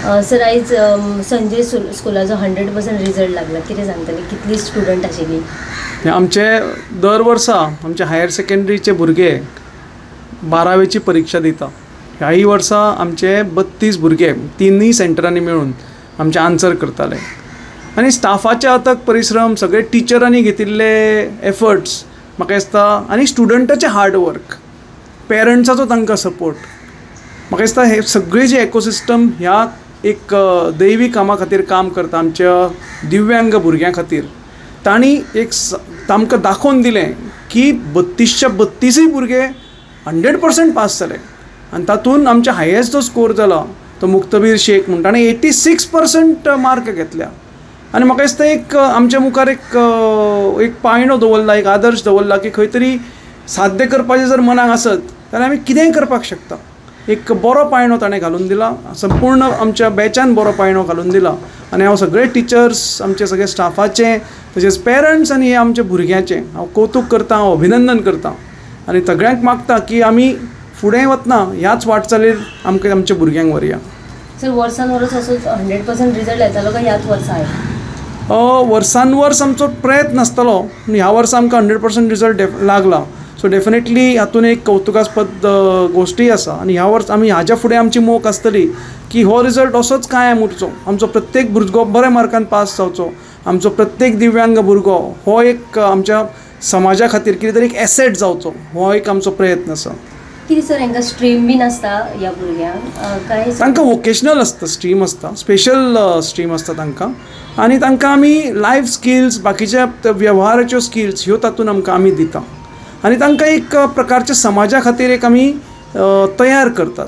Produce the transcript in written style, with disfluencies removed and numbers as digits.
Sir आयज Sanjay स्कुलाचो 100% result लागला, कितें सांगतले, कितली स्टुडंट आशिल्ली? आमचे दर वर्सा आमचे हायर सेकंडरीचे भुरगे 12वीची परीक्षा दिता. ह्याही वर्सा आमचे 32 भुरगे 3 सेंटरांनी मेळून आमचे आन्सर करताले. आनी स्टाफाचे अथक परिश्रम, सगळे टिचरांनी घेतिल्ले एफर्ट्स म्हाका दिसता, आनी स्टुडंटाचे हार्डवर्क, पेरंट्साचो तांकां सपोर्ट, म्हाका दिसता हे सगळे जे इकोसिस्टम ह्या एक दैवी कामा खातीर काम करता आमच्या दिव्यांग भुरग्यां खातीर. तांणी एक तांकां दाखोवन दिलें की 32च्या 32 भुरगे 100% पास जाले. आनी तातूंत आमचे हायेस्ट जो स्कोर जाला तो मुक्तबीर शेख म्हणटा ताणें 86% मार्क घेतल्या. आनी म्हाका दिसता एक आमच्या मुखार एक पायंडो दवरला, एक आदर्श दवरला की खंय तरी साध्य करपाचें जर मनाक आसत जाल्यार आमी कितेंय करपाक शकता. एक बरो पायंडो ताणें घालून दिला, संपूर्ण आमच्या बॅचान बरो पायंडो घालून दिला. आनी हांव सगळे टिचर्स, आमचे सगळे स्टाफाचे, तशेंच पेरंट्स आनी हे आमच्या भुरग्यांचें हांव कौतुक करता, हांव अभिनंदन करता. आनी सगळ्यांक मागता की आमी फुडें वतना ह्याच वाटचालीर आमकां आमच्या भुरग्यांक व्हरया. सर वर्सान वर्स असो 100% रिजल्ट येतालो काय ह्याच वर्सा आहे? वर्सान वर्स आमचो प्रयत्न आसतलो. ह्या वर्सा आमकां 100% रिजल्ट लागला. सो डेफिनेटली हातून एक कौतुकास्पद गोष्टी आसा. आनी ह्या वर्स आमी हाज्या फुडें आमची मोख आसतली की हो रिजल्ट असोच कायम उरचो, आमचो प्रत्येक भुरगो बऱ्या मार्कान पास जावचो, आमचो प्रत्येक दिव्यांग भुरगो हो एक आमच्या समाजा खातीर कितें तरी एक एसेट जावचो, हो एक आमचो प्रयत्न आसा. कितें सर हांकां स्ट्रीम बीन आसता ह्या भुरग्यांक काय? तांकां वोकेशनल आसता, स्ट्रीम आसता, स्पेशल स्ट्रीम आसता तांकां. आनी तांकां आमी लायफ स्किल्स, बाकीच्या वेव्हाराच्यो स्किल्स ह्यो तातूंत आमकां आमी दिता. आनी तांकां एक प्रकारच्या समाजा खातीर एक आमी तयार करतात.